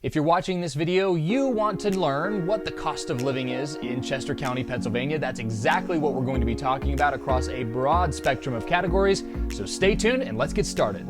If you're watching this video, you want to learn what the cost of living is in Chester County, Pennsylvania. That's exactly what we're going to be talking about across a broad spectrum of categories. So stay tuned and let's get started.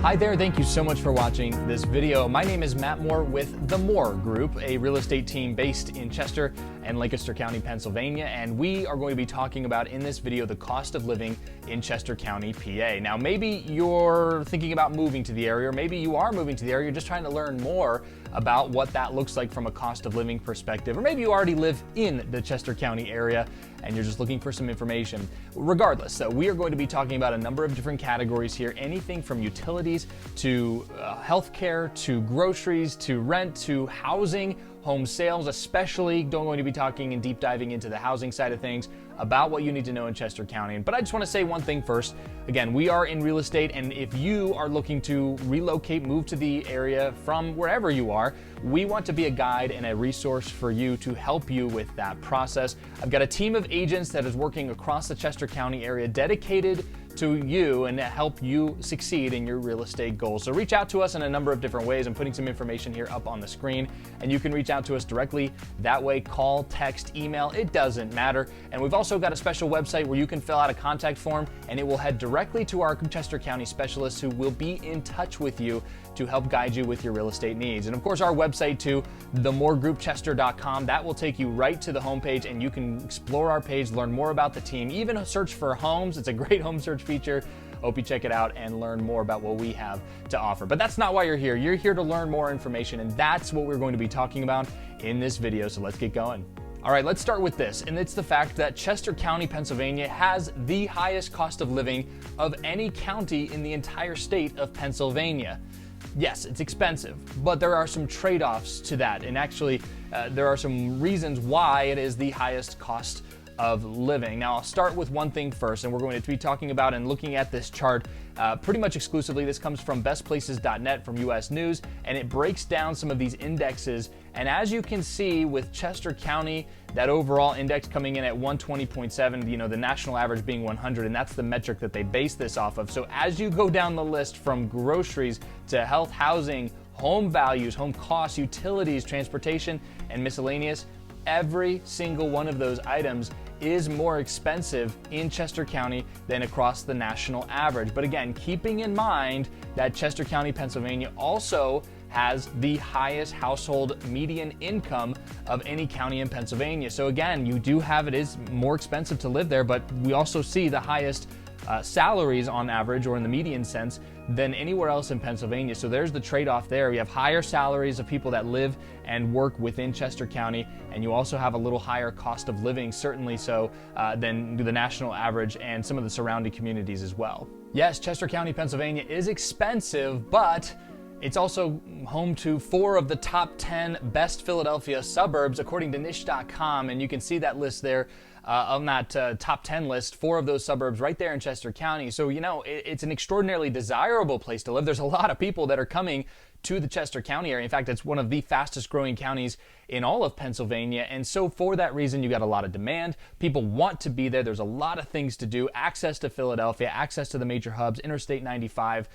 Hi there, thank you so much for watching this video. My name is Matt Moore with The Moore Group, a real estate team based in Chester and Lancaster County, Pennsylvania, and we are going to be talking about in this video the cost of living in Chester County, PA. Now, maybe you're thinking about moving to the area, or maybe you are moving to the area, you're just trying to learn more about what that looks like from a cost of living perspective, or maybe you already live in the Chester County area and you're just looking for some information. Regardless, so we are going to be talking about a number of different categories here, anything from utilities to healthcare, to groceries, to rent, to housing, home sales, especially going to be talking and deep diving into the housing side of things about what you need to know in Chester County. But I just want to say one thing first. Again, we are in real estate, and if you are looking to relocate, move to the area from wherever you are, we want to be a guide and a resource for you to help you with that process. I've got a team of agents that is working across the Chester County area dedicated to you and to help you succeed in your real estate goals. So reach out to us in a number of different ways. I'm putting some information here up on the screen, and you can reach out to us directly that way. Call, text, email, it doesn't matter. And we've also got a special website where you can fill out a contact form, and it will head directly to our Chester County specialists who will be in touch with you to help guide you with your real estate needs. And of course, our website too, themoregroupchester.com, that will take you right to the homepage, and you can explore our page, learn more about the team, even search for homes. It's a great home search feature. Hope you check it out and learn more about what we have to offer. But that's not why you're here. You're here to learn more information, and that's what we're going to be talking about in this video. So let's get going. All right, let's start with this, and it's the fact that Chester County, Pennsylvania has the highest cost of living of any county in the entire state of Pennsylvania. Yes, it's expensive, but there are some trade-offs to that, and actually there are some reasons why it is the highest cost of living. Now, I'll start with one thing first, and we're going to be talking about and looking at this chart pretty much exclusively. This comes from bestplaces.net from US News, and it breaks down some of these indexes. And as you can see with Chester County, that overall index coming in at 120.7, you know, the national average being 100, and that's the metric that they base this off of. So as you go down the list from groceries to health, housing, home values, home costs, utilities, transportation, and miscellaneous, every single one of those items is more expensive in Chester County than across the national average. But again, keeping in mind that Chester County, Pennsylvania also has the highest household median income of any county in Pennsylvania. So again, you do have, it is more expensive to live there, but we also see the highest salaries on average, or in the median sense, than anywhere else in Pennsylvania. So there's the trade-off there. We have higher salaries of people that live and work within Chester County, and you also have a little higher cost of living, certainly so, than the national average and some of the surrounding communities as well. Yes, Chester County, Pennsylvania is expensive, but it's also home to 4 of the top 10 best Philadelphia suburbs, according to niche.com, and you can see that list there. On that top 10 list, 4 of those suburbs right there in Chester County. So, you know, it's an extraordinarily desirable place to live. There's a lot of people that are coming to the Chester County area. In fact, it's one of the fastest growing counties in all of Pennsylvania. And so for that reason, you got a lot of demand. People want to be there. There's a lot of things to do. Access to Philadelphia, access to the major hubs, Interstate 95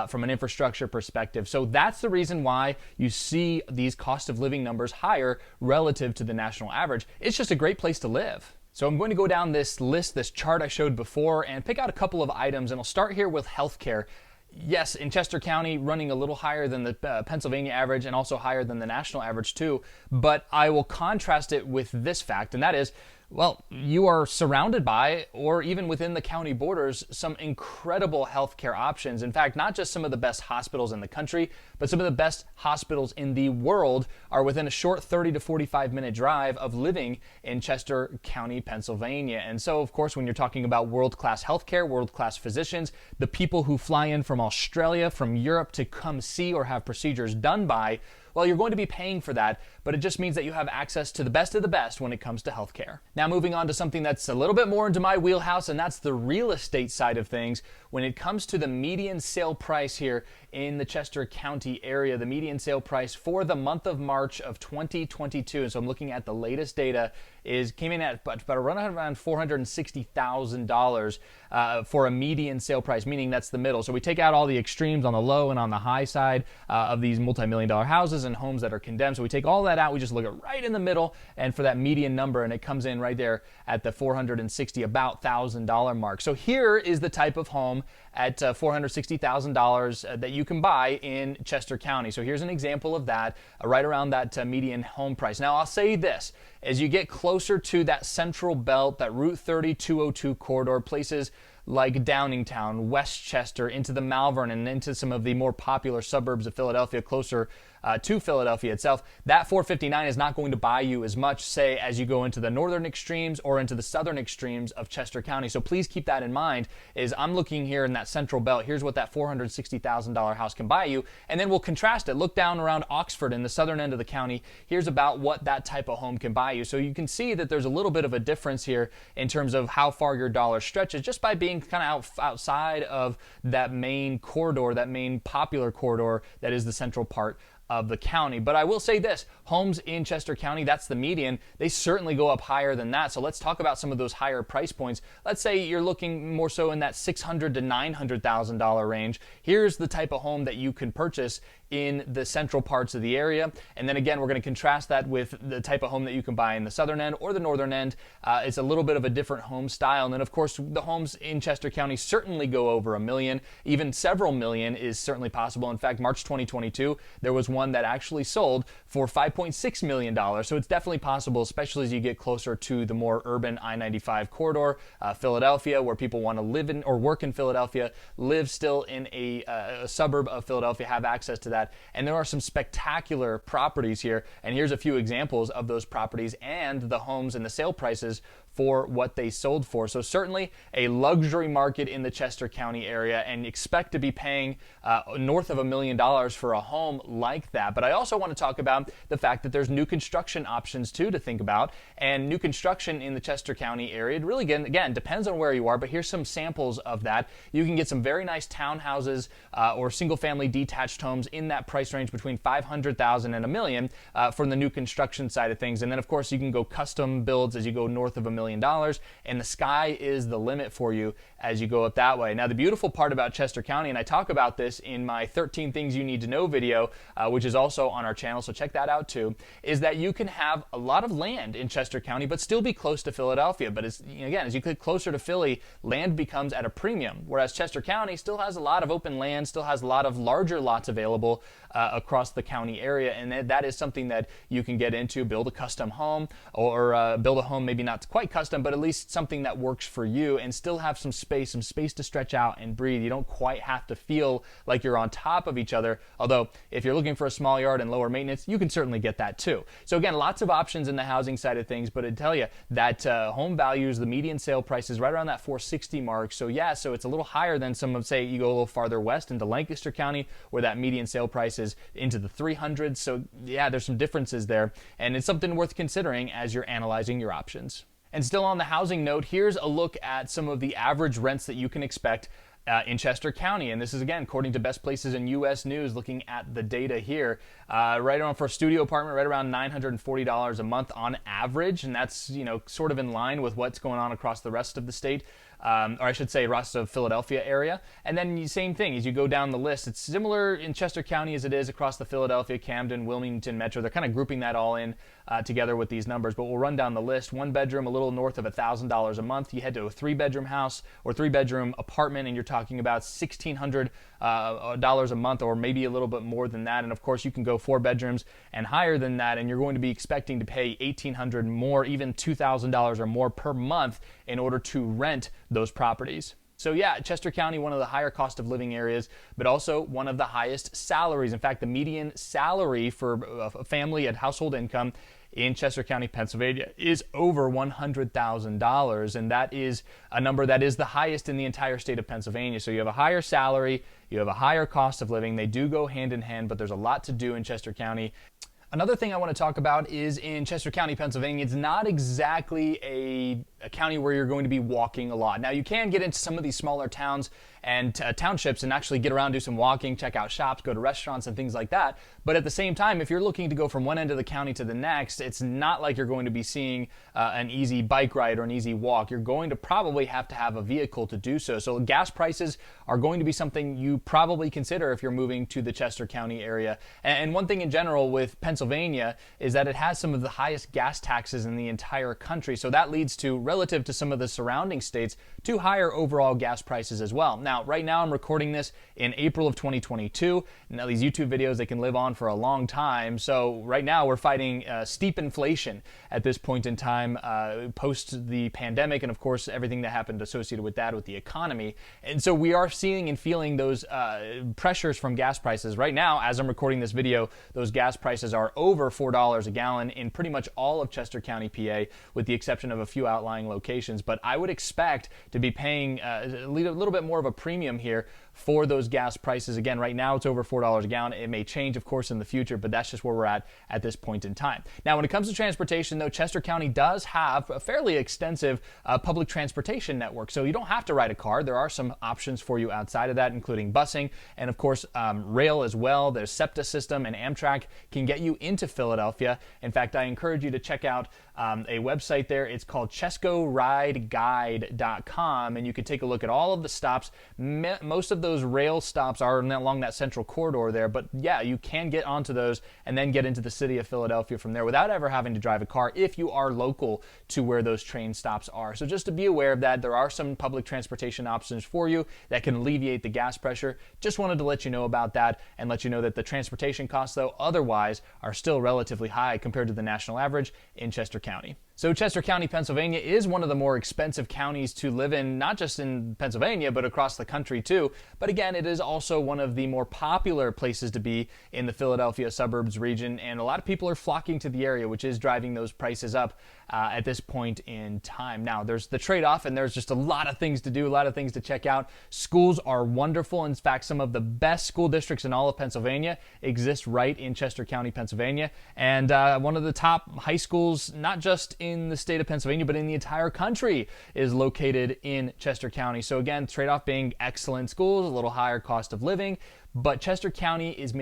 from an infrastructure perspective. So that's the reason why you see these cost of living numbers higher relative to the national average. It's just a great place to live. So I'm going to go down this list, this chart I showed before, and pick out a couple of items, and I'll start here with healthcare. Yes, in Chester County, running a little higher than the Pennsylvania average and also higher than the national average too, but I will contrast it with this fact, and that is, well, you are surrounded by, or even within the county borders, some incredible healthcare options. In fact, not just some of the best hospitals in the country, but some of the best hospitals in the world are within a short 30 to 45-minute drive of living in Chester County, Pennsylvania. And so, of course, when you're talking about world-class healthcare, world-class physicians, the people who fly in from Australia, from Europe to come see or have procedures done by, well, you're going to be paying for that, but it just means that you have access to the best of the best when it comes to healthcare. Now, moving on to something that's a little bit more into my wheelhouse, and that's the real estate side of things. When it comes to the median sale price here in the Chester County area, the median sale price for the month of March of 2022, and so I'm looking at the latest data, came in at about around $460,000 for a median sale price, meaning that's the middle. So we take out all the extremes on the low and on the high side of these multi-million-dollar houses and homes that are condemned. So we take all that out, we just look at right in the middle, and for that median number, and it comes in right there at the about $1,000 mark. So here is the type of home at $460,000 that you can buy in Chester County. So here's an example of that, right around that median home price. Now I'll say this, as you get closer to that central belt, that Route 30 202 corridor, places like Downingtown, Westchester, into the Malvern, and into some of the more popular suburbs of Philadelphia, closer to Philadelphia itself, that $459 is not going to buy you as much, say, as you go into the northern extremes or into the southern extremes of Chester County. So please keep that in mind. Is I'm looking here in that central belt, here's what that $460,000 house can buy you, and then we'll contrast it. Look down around Oxford in the southern end of the county. Here's about what that type of home can buy you. So you can see that there's a little bit of a difference here in terms of how far your dollar stretches just by being kind of outside of that main corridor, that main popular corridor that is the central part of the county. But I will say this, homes in Chester County, that's the median, they certainly go up higher than that. So let's talk about some of those higher price points. Let's say you're looking more so in that $600,000 to $900,000 range. Here's the type of home that you can purchase in the central parts of the area. And then again, we're going to contrast that with the type of home that you can buy in the southern end or the northern end. It's a little bit of a different home style. And then of course, the homes in Chester County certainly go over $1 million. Even several million is certainly possible. In fact, March 2022, there was one that actually sold for $5.6 million. So it's definitely possible, especially as you get closer to the more urban I-95 corridor, Philadelphia, where people want to live in or work in Philadelphia, live still in a suburb of Philadelphia, have access to that. And there are some spectacular properties here. And here's a few examples of those properties and the homes and the sale prices for what they sold for. So certainly a luxury market in the Chester County area, and expect to be paying north of $1 million for a home like that. But I also want to talk about the fact that there's new construction options too to think about, and new construction in the Chester County area. It really, again, depends on where you are, but here's some samples of that. You can get some very nice townhouses or single-family detached homes in that price range between $500,000 and $1 million from the new construction side of things. And then, of course, you can go custom builds as you go north of $1 million, and the sky is the limit for you as you go up that way. Now, the beautiful part about Chester County, and I talk about this in my 13 Things You Need to Know video, which is also on our channel, so check that out too, is that you can have a lot of land in Chester County, but still be close to Philadelphia. But as you get closer to Philly, land becomes at a premium, whereas Chester County still has a lot of open land, still has a lot of larger lots available across the county area, and that is something that you can get into, build a custom home, or build a home maybe not quite custom, but at least something that works for you, and still have some space to stretch out and breathe. You don't quite have to feel like you're on top of each other, although if you're looking for a small yard and lower maintenance, you can certainly get that too. So again, lots of options in the housing side of things, but I tell you that home values, the median sale price is right around that $460 mark. So yeah, so it's a little higher than some of, say, you go a little farther west into Lancaster County, where that median sale price is into the 300s. So yeah, there's some differences there, and it's something worth considering as you're analyzing your options. And still on the housing note, here's a look at some of the average rents that you can expect in Chester County. And this is, again, according to Best Places in U.S. News, looking at the data here. Right around, for a studio apartment, right around $940 a month on average. And that's, sort of in line with what's going on across the rest of the state. Or I should say rest of Philadelphia area. And then same thing, as you go down the list, it's similar in Chester County as it is across the Philadelphia, Camden, Wilmington metro. They're kind of grouping that all in together with these numbers, but we'll run down the list. One bedroom, a little north of $1,000 a month. You head to a 3-bedroom house or 3-bedroom apartment, and you're talking about $1,600 a month, or maybe a little bit more than that. And of course, you can go 4 bedrooms and higher than that, and you're going to be expecting to pay $1,800 more, even $2,000 or more per month in order to rent those properties. So yeah, Chester County, one of the higher cost of living areas, but also one of the highest salaries. In fact, the median salary for a family at household income in Chester County, Pennsylvania is over $100,000, and that is a number that is the highest in the entire state of Pennsylvania. So you have a higher salary, you have a higher cost of living. They do go hand in hand, but there's a lot to do in Chester County. Another thing I want to talk about is in Chester County, Pennsylvania, it's not exactly a a county where you're going to be walking a lot. Now, you can get into some of these smaller towns and townships and actually get around, do some walking, check out shops, go to restaurants and things like that. But at the same time, if you're looking to go from one end of the county to the next, it's not like you're going to be seeing an easy bike ride or an easy walk. You're going to probably have to have a vehicle to do so. So gas prices are going to be something you probably consider if you're moving to the Chester County area. And one thing in general with Pennsylvania is that it has some of the highest gas taxes in the entire country. So that leads to, relative to some of the surrounding states, to higher overall gas prices as well. Now, right now I'm recording this in April of 2022. Now, these YouTube videos, they can live on for a long time. So right now we're fighting steep inflation at this point in time, post the pandemic, and of course everything that happened associated with that, with the economy. And so we are seeing and feeling those pressures from gas prices. Right now, as I'm recording this video, those gas prices are over $4 a gallon in pretty much all of Chester County, PA, with the exception of a few outlying locations. But I would expect to be paying a little bit more of a premium here for those gas prices. Again, right now it's over $4 a gallon. It may change, of course, in the future, but that's just where we're at this point in time. Now, when it comes to transportation, though, Chester County does have a fairly extensive public transportation network. So you don't have to ride a car. There are some options for you outside of that, including busing and, of course, rail as well. There's SEPTA system, and Amtrak can get you into Philadelphia. In fact, I encourage you to check out a website there. It's called ChescoRideGuide.com, and you can take a look at all of the stops. Most of those rail stops are along that central corridor there, but yeah, you can get onto those and then get into the city of Philadelphia from there without ever having to drive a car if you are local to where those train stops are. So just to be aware of that, there are some public transportation options for you that can alleviate the gas pressure. Just wanted to let you know about that and let you know that the transportation costs, though, otherwise are still relatively high compared to the national average in Chester County. So Chester County, Pennsylvania is one of the more expensive counties to live in, not just in Pennsylvania, but across the country too. But again, it is also one of the more popular places to be in the Philadelphia suburbs region, and a lot of people are flocking to the area, which is driving those prices up at this point in time. Now, there's the trade-off, and there's just a lot of things to do, a lot of things to check out. Schools are wonderful. In fact, some of the best school districts in all of Pennsylvania exist right in Chester County, Pennsylvania. And one of the top high schools, not just in the state of Pennsylvania, but in the entire country, is located in Chester County. So again, trade-off being excellent schools, a little higher cost of living, but Chester County is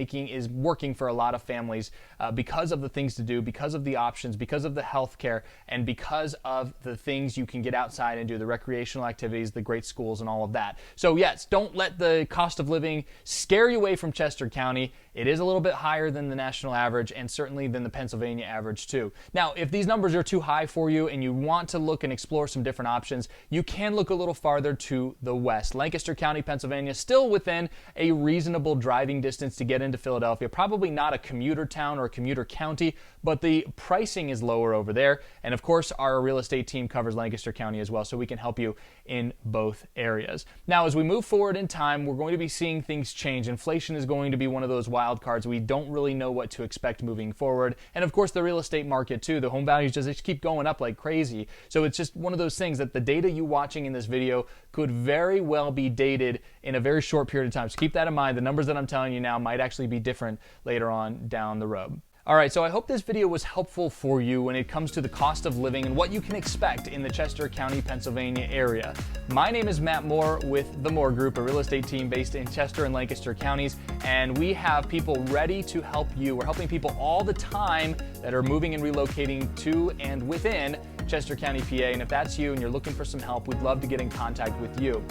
working for a lot of families because of the things to do, because of the options, because of the health care, and because of the things you can get outside and do, the recreational activities, the great schools, and all of that. So yes, don't let the cost of living scare you away from Chester County. It is a little bit higher than the national average, and certainly than the Pennsylvania average too. Now, if these numbers are too high for you and you want to look and explore some different options, you can look a little farther to the west. Lancaster County, Pennsylvania, still within a reasonable driving distance to get into Philadelphia. Probably not a commuter town or a commuter county, but the pricing is lower over there. And of course, our real estate team covers Lancaster County as well, so we can help you in both areas. Now, as we move forward in time, we're going to be seeing things change. Inflation is going to be one of those wild cards. We don't really know what to expect moving forward. And of course, the real estate market too. The home values just keep going up like crazy. So it's just one of those things that the data you watching in this video could very well be dated in a very short period of time. So keep that in mind. The numbers that I'm telling you now might actually be different later on down the road. All right, so I hope this video was helpful for you when it comes to the cost of living and what you can expect in the Chester County, Pennsylvania area. My name is Matt Moore with the Moore Group, a real estate team based in Chester and Lancaster counties, and we have people ready to help you. We're helping people all the time that are moving and relocating to and within Chester County, PA, and if that's you and you're looking for some help, we'd love to get in contact with you.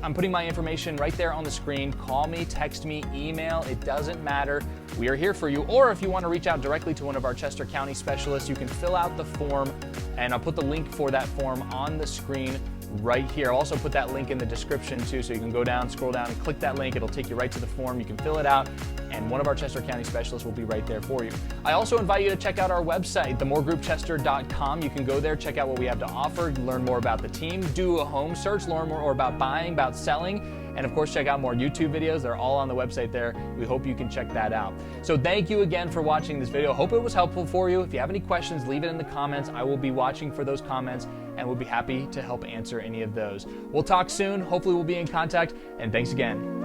I'm putting my information right there on the screen. Call me, text me, email, it doesn't matter. We are here for you. Or if you want to reach out directly to one of our Chester County specialists, you can fill out the form, and I'll put the link for that form on the screen right here. I'll also put that link in the description too, so you can go down, scroll down, and click that link. It'll take you right to the form. You can fill it out, and one of our Chester County specialists will be right there for you. I also invite you to check out our website, themoregroupchester.com. You can go there, check out what we have to offer, learn more about the team, do a home search, learn more about buying, about selling, and of course check out more YouTube videos. They're all on the website there. We hope you can check that out. So thank you again for watching this video. Hope it was helpful for you. If you have any questions, leave it in the comments. I will be watching for those comments and we'll be happy to help answer any of those. We'll talk soon. Hopefully we'll be in contact, and thanks again.